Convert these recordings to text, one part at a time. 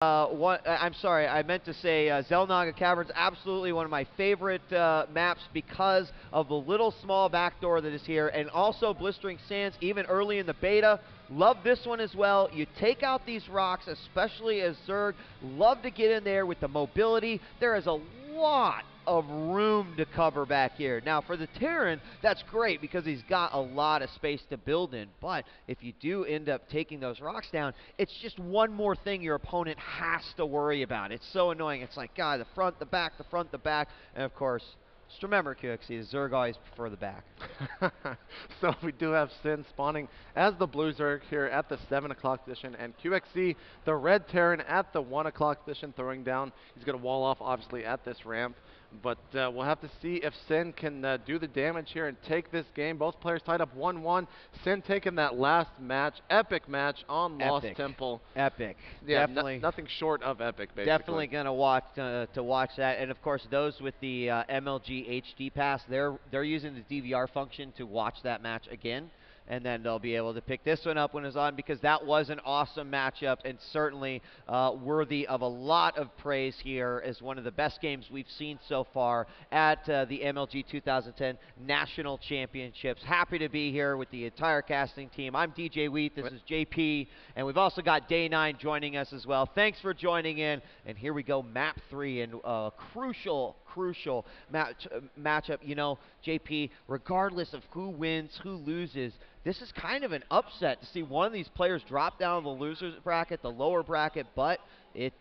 I'm sorry, I meant to say Zelnaga Caverns, absolutely one of my favorite maps because of the little small backdoor that is here, and also Blistering Sands, even early in the beta. Love this one as well. You take out these rocks, especially as Zerg. Love to get in there with the mobility. There is a lot of room to cover back here. Now, for the Terran, that's great because he's got a lot of space to build in. But if you do end up taking those rocks down, it's just one more thing your opponent has to worry about. It's so annoying. It's like, God, the front, the back, the front, the back. And of course, just remember, QXC, the Zerg always prefer the back. So we do have Sin spawning as the blue Zerg here at the 7 o'clock position, and QXC, the red Terran, at the 1 o'clock position, throwing down. He's going to wall off, obviously, at this ramp. But we'll have to see if Sin can do the damage here and take this game. Both players tied up 1-1. Sin taking that last match, epic match on Lost Temple. Epic. Yeah, definitely. Nothing short of epic, basically. Definitely going to watch that. And of course, those with the MLG HD pass, they're using the DVR function to watch that match again. And then they'll be able to pick this one up when it's on, because that was an awesome matchup and certainly worthy of a lot of praise here as one of the best games we've seen so far at the MLG 2010 National Championships. Happy to be here with the entire casting team. I'm DJ Wheat, this is JP, and we've also got Day 9 joining us as well. Thanks for joining in, and here we go, map 3, and crucial matchup. You know, JP, regardless of who wins, who loses, this is kind of an upset to see one of these players drop down the losers bracket, the lower bracket, but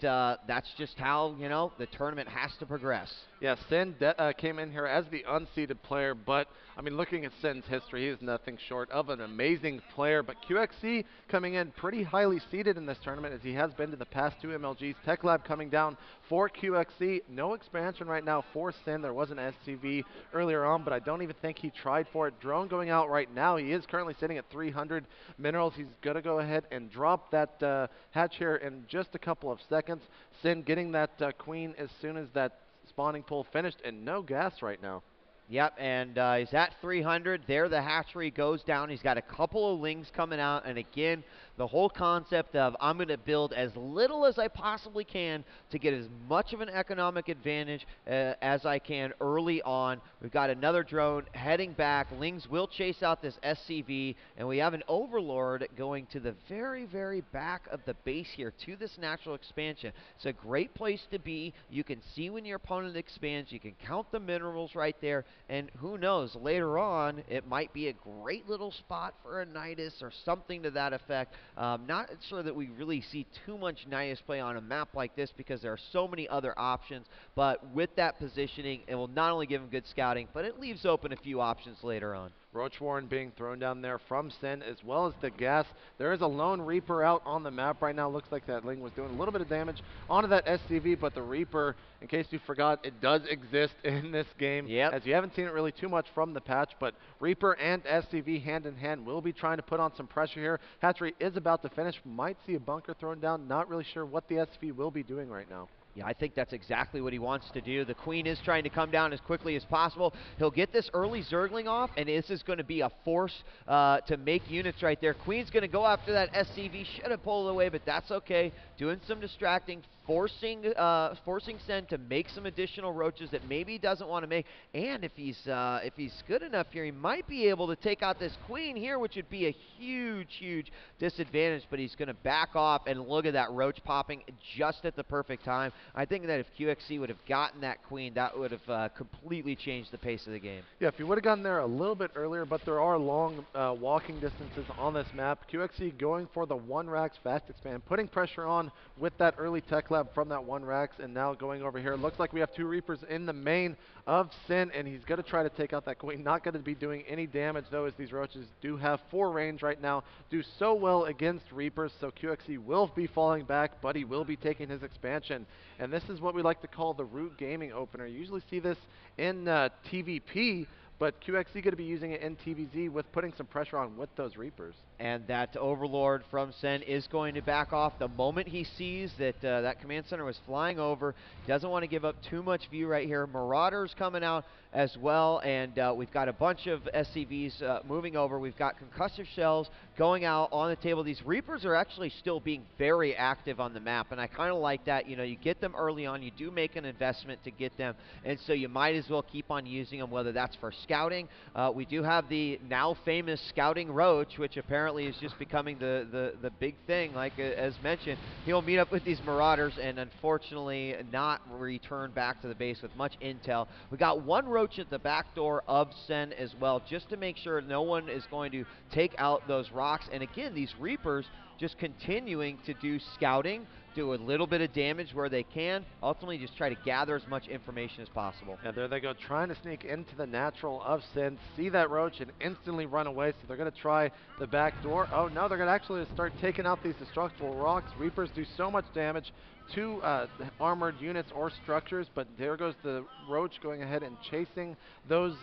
that's just how, you know, the tournament has to progress. Yeah, Sin came in here as the unseeded player, but, I mean, looking at Sin's history, he is nothing short of an amazing player. But QXC coming in pretty highly seeded in this tournament, as he has been to the past 2 MLGs. Tech Lab coming down for QXC. No expansion right now for Sin. There was an SCV earlier on, but I don't even think he tried for it. Drone going out right now. He is currently sitting at 300 minerals. He's going to go ahead and drop that hatch here in just a couple of seconds. Sin getting that queen as soon as that spawning pool finished, and no gas right now. Yep, and he's at 300. There the hatchery goes down. He's got a couple of lings coming out, and again, the whole concept of I'm going to build as little as I possibly can to get as much of an economic advantage as I can early on. We've got another drone heading back. Lings will chase out this SCV, and we have an Overlord going to the very, very back of the base here to this natural expansion. It's a great place to be. You can see when your opponent expands. You can count the minerals right there. And who knows, later on, it might be a great little spot for a Nidus or something to that effect. Not sure that we really see too much Nidus play on a map like this because there are so many other options. But with that positioning, it will not only give him good scouting, but it leaves open a few options later on. Roach Warren being thrown down there from Sin, as well as the gas. There is a lone Reaper out on the map right now. Looks like that Ling was doing a little bit of damage onto that SCV, but the Reaper, in case you forgot, it does exist in this game. Yep. As you haven't seen it really too much from the patch, but Reaper and SCV hand in hand will be trying to put on some pressure here. Hatchery is about to finish. Might see a bunker thrown down. Not really sure what the SCV will be doing right now. Yeah, I think that's exactly what he wants to do. The Queen is trying to come down as quickly as possible. He'll get this early Zergling off, and this is going to be a force to make units right there. Queen's going to go after that SCV. Should have pulled away, but that's okay. Doing some distracting, forcing Sen to make some additional roaches that maybe he doesn't want to make. And if he's good enough here, he might be able to take out this Queen here, which would be a huge, huge disadvantage. But he's going to back off, and look at that roach popping just at the perfect time. I think that if QXC would have gotten that Queen, that would have completely changed the pace of the game. Yeah, if he would have gotten there a little bit earlier, but there are long walking distances on this map. QXC going for the 1 racks fast expand, putting pressure on with that early Tech Lab from that 1 racks, and now going over here. Looks like we have 2 Reapers in the main of Sin, and he's going to try to take out that Queen. Not going to be doing any damage, though, as these roaches do have 4 range right now. Do so well against Reapers, so QXC will be falling back, but he will be taking his expansion. And this is what we like to call the Root Gaming opener. You usually see this in TVP, but QXC going to be using it in TVZ with putting some pressure on with those Reapers. And that Overlord from Sen is going to back off the moment he sees that that command center was flying over. He doesn't want to give up too much view right here. Marauders coming out as well, and we've got a bunch of SCVs moving over. We've got concussive shells going out on the table. These Reapers are actually still being very active on the map, and I kind of like that. You know, you get them early on, you do make an investment to get them, and so you might as well keep on using them, whether that's for scouting. We do have the now famous scouting Roach, which apparently is just becoming the big thing. Like as mentioned, he'll meet up with these Marauders and unfortunately not return back to the base with much intel. We got one Roach at the back door of Sen as well, just to make sure no one is going to take out those rocks. And again, these Reapers just continuing to do scouting, do a little bit of damage where they can, ultimately just try to gather as much information as possible. And there they go, trying to sneak into the natural of Sen, see that Roach and instantly run away, so they're going to try the back door. Oh no, they're going to actually start taking out these destructible rocks. Reapers do so much damage to armored units or structures, but there goes the Roach going ahead and chasing those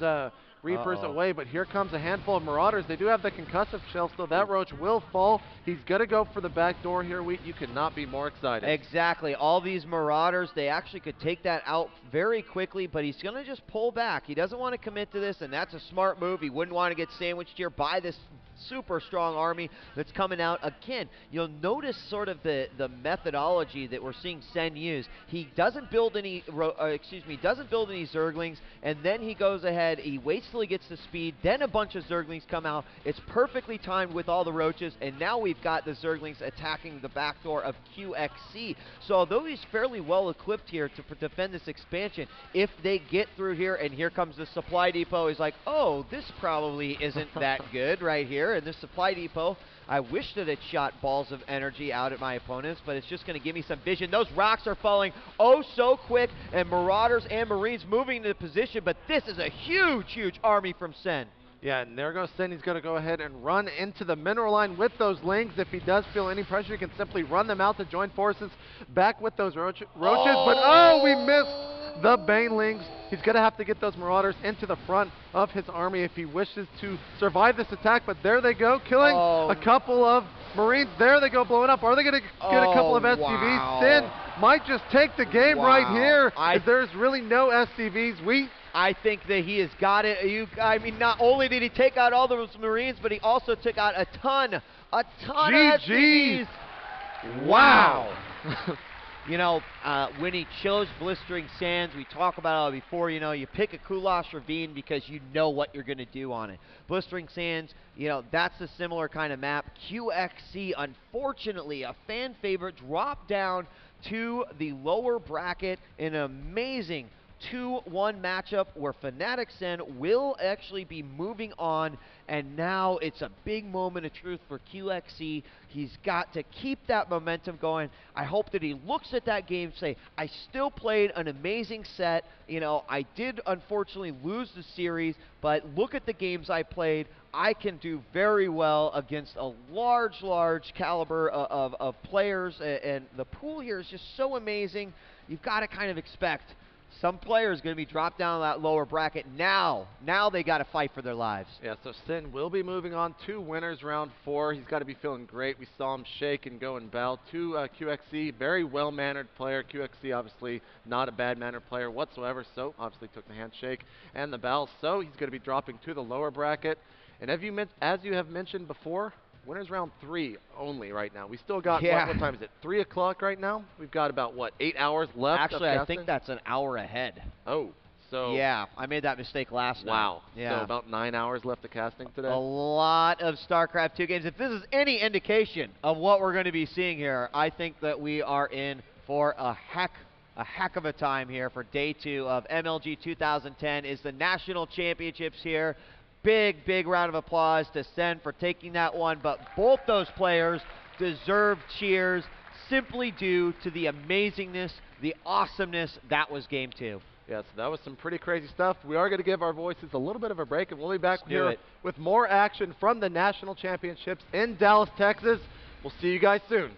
Reapers away. But here comes a handful of Marauders. They do have the concussive shells, so that Roach will fall. He's going to go for the back door here. You could not be more excited. Exactly. All these Marauders, they actually could take that out very quickly, but he's going to just pull back. He doesn't want to commit to this, and that's a smart move. He wouldn't want to get sandwiched here by this super strong army that's coming out. Again, you'll notice sort of the methodology that we're seeing Sen use. He doesn't build any doesn't build any Zerglings, and then he goes ahead, he waits till he gets to speed, then a bunch of Zerglings come out. It's perfectly timed with all the Roaches, and now we've got the Zerglings attacking the back door of QXC. So although he's fairly well equipped here to defend this expansion, if they get through here, and here comes the supply depot, he's like, oh, this probably isn't that good right here. And this supply depot, I wish that it shot balls of energy out at my opponents, but it's just going to give me some vision. Those rocks are falling oh so quick, and Marauders and Marines moving into position, but this is a huge, huge army from Sen. Yeah, and there goes Sen. He's going to go ahead and run into the mineral line with those lings. If he does feel any pressure, he can simply run them out to join forces back with those roaches. But oh, we missed the Banelings. He's going to have to get those Marauders into the front of his army if he wishes to survive this attack. But there they go, killing a couple of Marines. There they go, blowing up. Are they going to get a couple of SCVs? Wow. Sen might just take the game right here. There's really no SCVs. I think that he has got it. I mean, not only did he take out all those Marines, but he also took out a ton of SCVs. Wow. You know, when he chose Blistering Sands, we talk about it before, you know, you pick a Kulash Ravine because you know what you're going to do on it. Blistering Sands, you know, that's a similar kind of map. QXC, unfortunately, a fan favorite, dropped down to the lower bracket in an amazing 2-1 matchup where FnaticSen will actually be moving on, and now it's a big moment of truth for QXC. He's got to keep that momentum going. I hope that he looks at that game and say, I still played an amazing set. You know, I did unfortunately lose the series, but look at the games I played. I can do very well against a large caliber of players, and the pool here is just so amazing. You've got to kind of expect some players going to be dropped down that lower bracket. Now they got to fight for their lives. Yeah, so Sen will be moving on to winners round 4. He's got to be feeling great. We saw him shake and go and bow to QXC. Very well-mannered player. QXC obviously not a bad-mannered player whatsoever, so obviously took the handshake and the bow. So he's going to be dropping to the lower bracket. And as you have mentioned before, winners round 3 only right now. We still got, what time is it, 3 o'clock right now? We've got about, what, 8 hours left? Actually, I think that's an hour ahead. Oh, so. Yeah, I made that mistake last night. Wow. Yeah. So about 9 hours left of casting today? A lot of StarCraft 2 games. If this is any indication of what we're going to be seeing here, I think that we are in for a heck of a time here for day 2 of MLG 2010. Is the National Championships here. Big round of applause to Sen for taking that one, but both those players deserve cheers simply due to the amazingness, the awesomeness that was game 2. Yes, that was some pretty crazy stuff. We are going to give our voices a little bit of a break, and we'll be back here with more action from the National Championships in Dallas, Texas. We'll see you guys soon.